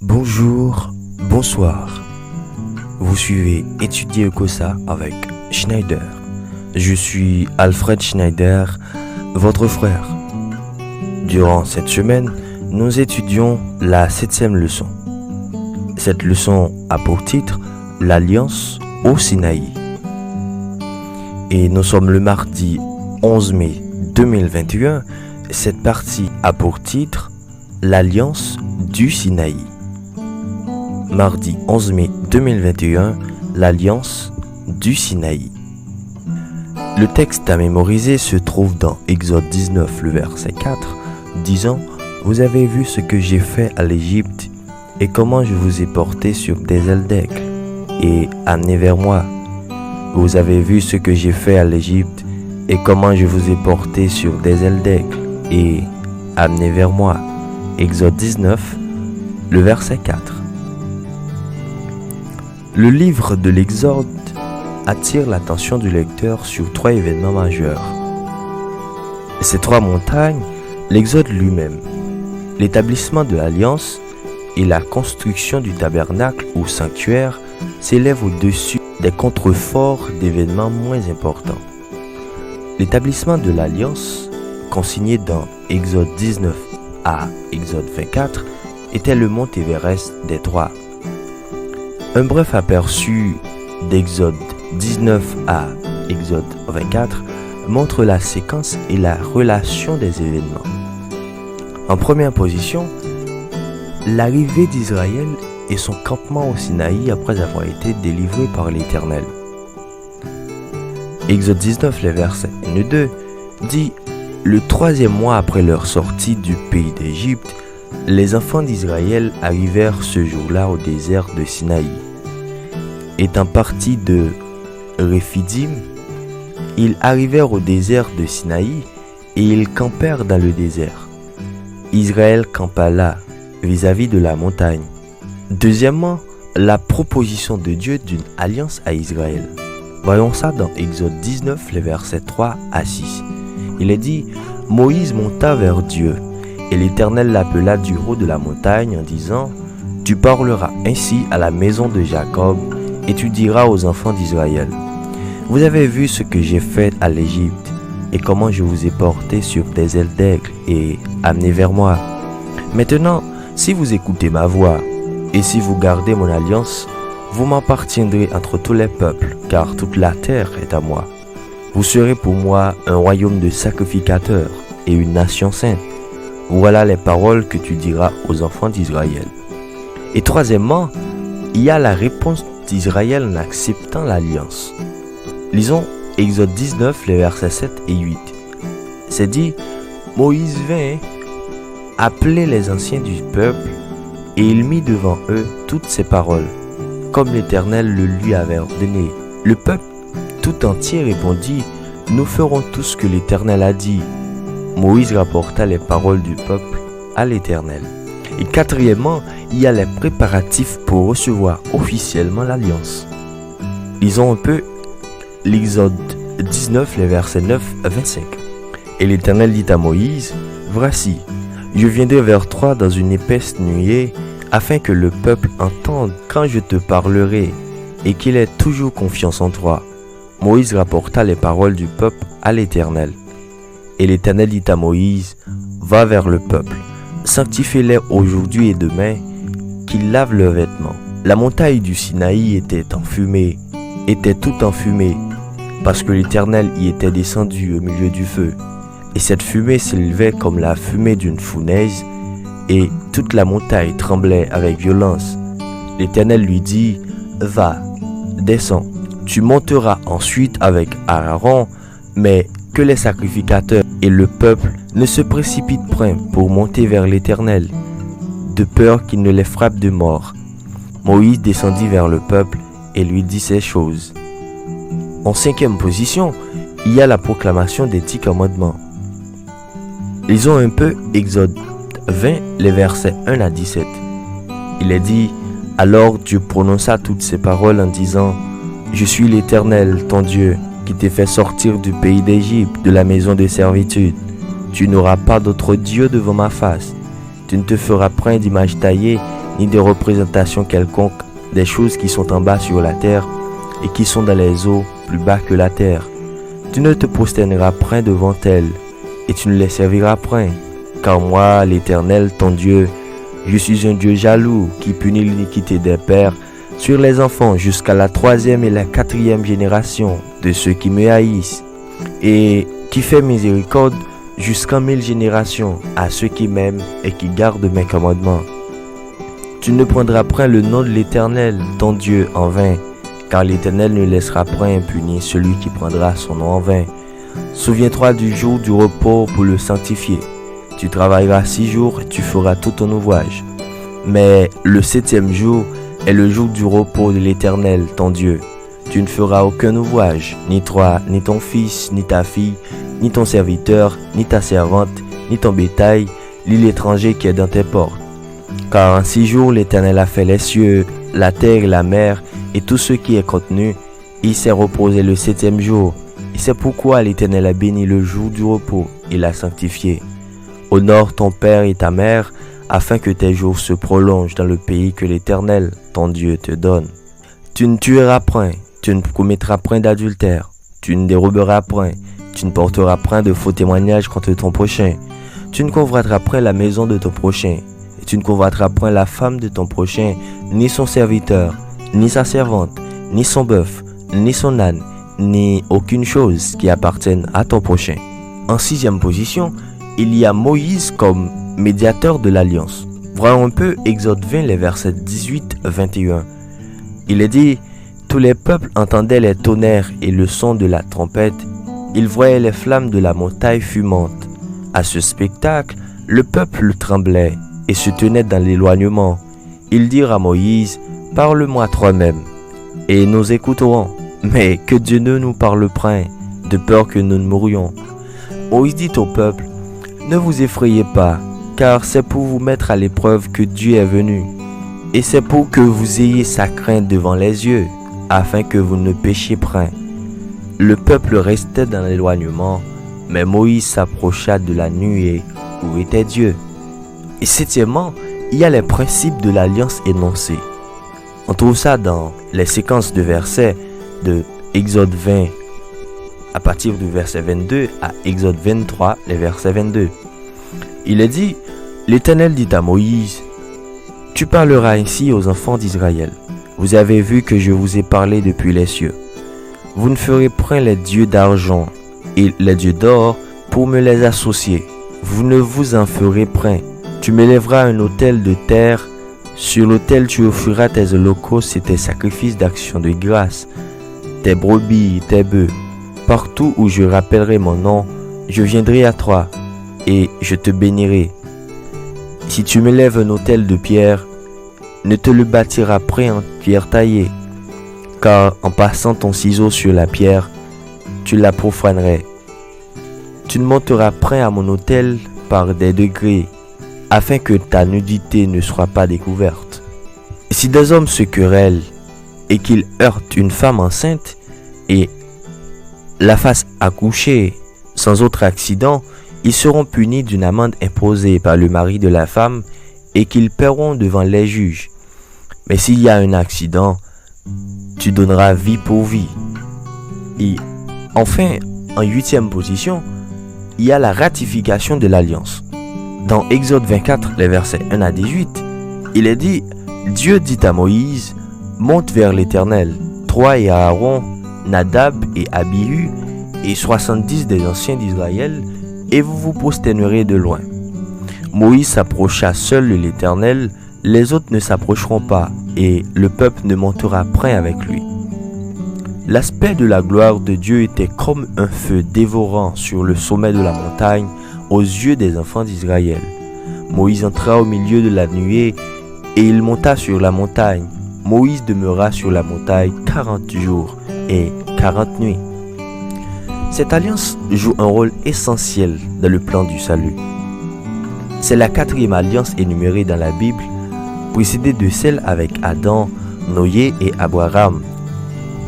Bonjour, bonsoir. Vous suivez Étudier Ecosa avec Schneider. Je suis Alfred Schneider, votre frère. Durant cette semaine, nous étudions la 7e leçon. Cette leçon a pour titre l'Alliance au Sinaï. Et nous sommes le mardi 11 mai 2021. Cette partie a pour titre l'Alliance du Sinaï. Mardi 11 mai 2021, l'Alliance du Sinaï. Le texte à mémoriser se trouve dans Exode 19, le verset 4, disant « Vous avez vu ce que j'ai fait à l'Égypte et comment je vous ai porté sur des ailes d'aigle et amené vers moi. Vous avez vu ce que j'ai fait à l'Égypte et comment je vous ai porté sur des ailes d'aigle et amené vers moi. » Exode 19, le verset 4. Le livre de l'Exode attire l'attention du lecteur sur 3 événements majeurs. Ces 3 montagnes, l'Exode lui-même, l'établissement de l'Alliance et la construction du tabernacle ou sanctuaire s'élèvent au-dessus des contreforts d'événements moins importants. L'établissement de l'Alliance, consigné dans Exode 19 à Exode 24, était le mont Everest des 3. Un bref aperçu d'Exode 19 à Exode 24 montre la séquence et la relation des événements. En première position, l'arrivée d'Israël et son campement au Sinaï après avoir été délivré par l'Éternel. Exode 19, les versets 1 et 2, dit « Le 3e mois après leur sortie du pays d'Égypte, les enfants d'Israël arrivèrent ce jour-là au désert de Sinaï. Étant partis de Réphidim, ils arrivèrent au désert de Sinaï et ils campèrent dans le désert. Israël campa là, vis-à-vis de la montagne. » Deuxièmement, la proposition de Dieu d'une alliance à Israël. Voyons ça dans Exode 19, les versets 3 à 6. Il est dit « Moïse monta vers Dieu, et l'Éternel l'appela du haut de la montagne en disant « Tu parleras ainsi à la maison de Jacob, et tu diras aux enfants d'Israël, vous avez vu ce que j'ai fait à l'Égypte, et comment je vous ai porté sur des ailes d'aigle et amené vers moi. Maintenant, si vous écoutez ma voix, et si vous gardez mon alliance, vous m'appartiendrez entre tous les peuples, car toute la terre est à moi. Vous serez pour moi un royaume de sacrificateurs et une nation sainte. Voilà les paroles que tu diras aux enfants d'Israël. » Et troisièmement, il y a la réponse d'Israël en acceptant l'alliance. Lisons Exode 19, les versets 7 et 8. C'est dit, Moïse vint appeler les anciens du peuple, et il mit devant eux toutes ces paroles, comme l'Éternel le lui avait ordonné. Le peuple tout entier répondit, nous ferons tout ce que l'Éternel a dit. Moïse rapporta les paroles du peuple à l'Éternel. Et quatrièmement, il y a les préparatifs pour recevoir officiellement l'alliance. Lisons un peu l'Exode 19, les versets 9 à 25. Et l'Éternel dit à Moïse, voici, je viendrai vers toi dans une épaisse nuée, afin que le peuple entende quand je te parlerai, et qu'il ait toujours confiance en toi. Moïse rapporta les paroles du peuple à l'Éternel. Et l'Éternel dit à Moïse, va vers le peuple, sanctifie-les aujourd'hui et demain, qu'ils lavent leurs vêtements. La montagne du Sinaï était toute enfumée, parce que l'Éternel y était descendu au milieu du feu. Et cette fumée s'élevait comme la fumée d'une fournaise, et toute la montagne tremblait avec violence. L'Éternel lui dit, va, descends, tu monteras ensuite avec Aaron, mais que les sacrificateurs et le peuple ne se précipitent point pour monter vers l'Éternel, de peur qu'il ne les frappe de mort. Moïse descendit vers le peuple et lui dit ces choses. En 5e position, il y a la proclamation des 10 commandements. Lisons un peu Exode 20, les versets 1 à 17. Il est dit, alors Dieu prononça toutes ces paroles en disant, je suis l'Éternel, ton Dieu, qui t'ai fait sortir du pays d'Égypte, de la maison de servitude. Tu n'auras pas d'autre Dieu devant ma face. Tu ne te feras point d'image taillée, ni de représentation quelconque des choses qui sont en bas sur la terre et qui sont dans les eaux plus bas que la terre. Tu ne te prosterneras point devant elles, et tu ne les serviras point, car moi, l'Éternel, ton Dieu, je suis un Dieu jaloux qui punit l'iniquité des pères sur les enfants jusqu'à la 3e et la 4e génération de ceux qui me haïssent, et qui fait miséricorde jusqu'en 1000 générations à ceux qui m'aiment et qui gardent mes commandements. Tu ne prendras point le nom de l'Éternel, ton Dieu, en vain, car l'Éternel ne laissera point impuni celui qui prendra son nom en vain. Souviens-toi du jour du repos pour le sanctifier. Tu travailleras 6 jours et tu feras tout ton ouvrage. Mais le 7e jour est le jour du repos de l'Éternel, ton Dieu. Tu ne feras aucun ouvrage, ni toi, ni ton fils, ni ta fille, ni ton serviteur, ni ta servante, ni ton bétail, ni l'étranger qui est dans tes portes. Car en 6 jours l'Éternel a fait les cieux, la terre et la mer, et tout ce qui est contenu. Il s'est reposé le 7e jour. Et c'est pourquoi l'Éternel a béni le jour du repos et l'a sanctifié. Honore ton père et ta mère, afin que tes jours se prolongent dans le pays que l'Éternel, ton Dieu, te donne. Tu ne tueras point, tu ne commettras point d'adultère, tu ne déroberas point, tu ne porteras point de faux témoignages contre ton prochain, tu ne convoiteras point la maison de ton prochain, et tu ne convoiteras point la femme de ton prochain, ni son serviteur, ni sa servante, ni son bœuf, ni son âne, ni aucune chose qui appartienne à ton prochain. En 6e position, il y a Moïse comme médiateur de l'alliance. Voyons un peu Exode 20, les versets 18-21. Il est dit: tous les peuples entendaient les tonnerres et le son de la trompette. Ils voyaient les flammes de la montagne fumante. À ce spectacle, le peuple tremblait et se tenait dans l'éloignement. Ils dirent à Moïse: parle-moi toi-même, et nous écouterons. Mais que Dieu ne nous parle point, de peur que nous ne mourions. Moïse dit au peuple: ne vous effrayez pas, car c'est pour vous mettre à l'épreuve que Dieu est venu. Et c'est pour que vous ayez sa crainte devant les yeux, afin que vous ne péchiez point. Le peuple restait dans l'éloignement, mais Moïse s'approcha de la nuée où était Dieu. Et 7e, il y a les principes de l'alliance énoncés. On trouve ça dans les séquences de versets de Exode 20 à partir du verset 22 à Exode 23, les versets 22. Il est dit: l'Éternel dit à Moïse: tu parleras ainsi aux enfants d'Israël. Vous avez vu que je vous ai parlé depuis les cieux. Vous ne ferez point les dieux d'argent et les dieux d'or pour me les associer. Vous ne vous en ferez point. Tu m'élèveras un autel de terre. Sur l'autel tu offriras tes holocaustes et tes sacrifices d'action de grâce, tes brebis, tes bœufs. Partout où je rappellerai mon nom, je viendrai à toi et je te bénirai. Si tu m'élèves un autel de pierre, ne te le bâtiras point en pierre taillée, car en passant ton ciseau sur la pierre, tu la profanerais. Tu ne monteras point à mon autel par des degrés, afin que ta nudité ne soit pas découverte. Si des hommes se querellent et qu'ils heurtent une femme enceinte et la fassent accoucher sans autre accident, ils seront punis d'une amende imposée par le mari de la femme et qu'ils paieront devant les juges. Mais s'il y a un accident, tu donneras vie pour vie. Et enfin, en 8e position, il y a la ratification de l'alliance. Dans Exode 24, les versets 1 à 18, il est dit: Dieu dit à Moïse: monte vers l'Éternel, toi et Aaron, Nadab et Abihu, et 70 des anciens d'Israël, et vous vous prosternerez de loin. Moïse s'approcha seul de l'Éternel, les autres ne s'approcheront pas, et le peuple ne montera point avec lui. L'aspect de la gloire de Dieu était comme un feu dévorant sur le sommet de la montagne aux yeux des enfants d'Israël. Moïse entra au milieu de la nuée et il monta sur la montagne. Moïse demeura sur la montagne 40 jours et 40 nuits. Cette alliance joue un rôle essentiel dans le plan du salut. C'est la 4e alliance énumérée dans la Bible, précédée de celle avec Adam, Noé et Abraham.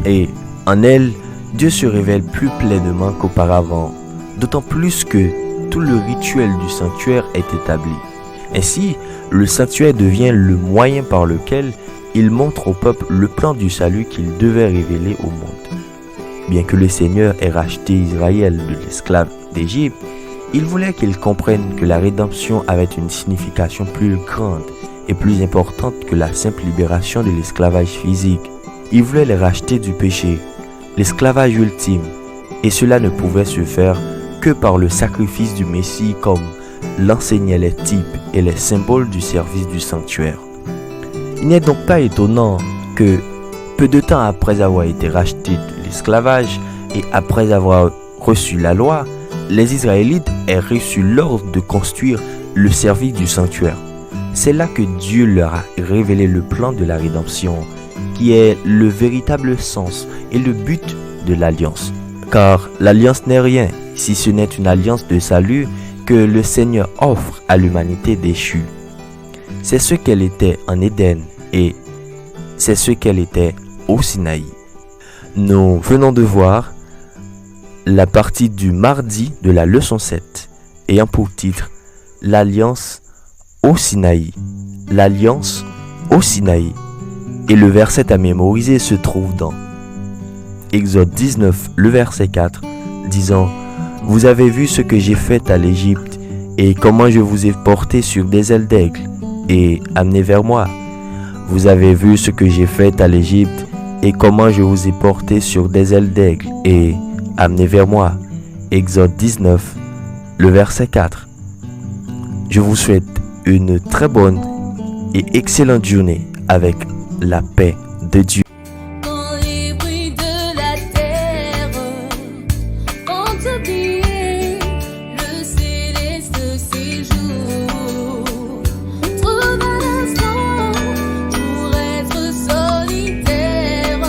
Et en elle, Dieu se révèle plus pleinement qu'auparavant, d'autant plus que tout le rituel du sanctuaire est établi. Ainsi, le sanctuaire devient le moyen par lequel il montre au peuple le plan du salut qu'il devait révéler au monde. Bien que le Seigneur ait racheté Israël de l'esclave d'Égypte, il voulait qu'ils comprennent que la rédemption avait une signification plus grande et plus importante que la simple libération de l'esclavage physique. Il voulait les racheter du péché, l'esclavage ultime, et cela ne pouvait se faire que par le sacrifice du Messie comme l'enseignaient les types et les symboles du service du sanctuaire. Il n'est donc pas étonnant que, peu de temps après avoir été rachetés de l'esclavage et après avoir reçu la loi, les Israélites aient reçu l'ordre de construire le service du sanctuaire. C'est là que Dieu leur a révélé le plan de la rédemption, qui est le véritable sens et le but de l'alliance. Car l'alliance n'est rien si ce n'est une alliance de salut que le Seigneur offre à l'humanité déchue. C'est ce qu'elle était en Éden et c'est ce qu'elle était au Sinaï. Nous venons de voir la partie du mardi de la leçon 7, ayant pour titre l'alliance au Sinaï. L'alliance au Sinaï. Et le verset à mémoriser se trouve dans Exode 19, le verset 4, disant « Vous avez vu ce que j'ai fait à l'Égypte, et comment je vous ai porté sur des ailes d'aigle, et amené vers moi. Vous avez vu ce que j'ai fait à l'Égypte, et comment je vous ai porté sur des ailes d'aigle, et amené vers moi. » Exode 19, le verset 4. Je vous souhaite une très bonne et excellente journée avec la paix de Dieu. Dans les bruits de la terre, quand oublier le céleste séjour, trouve un instant pour être solitaire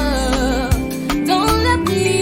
dans la prière.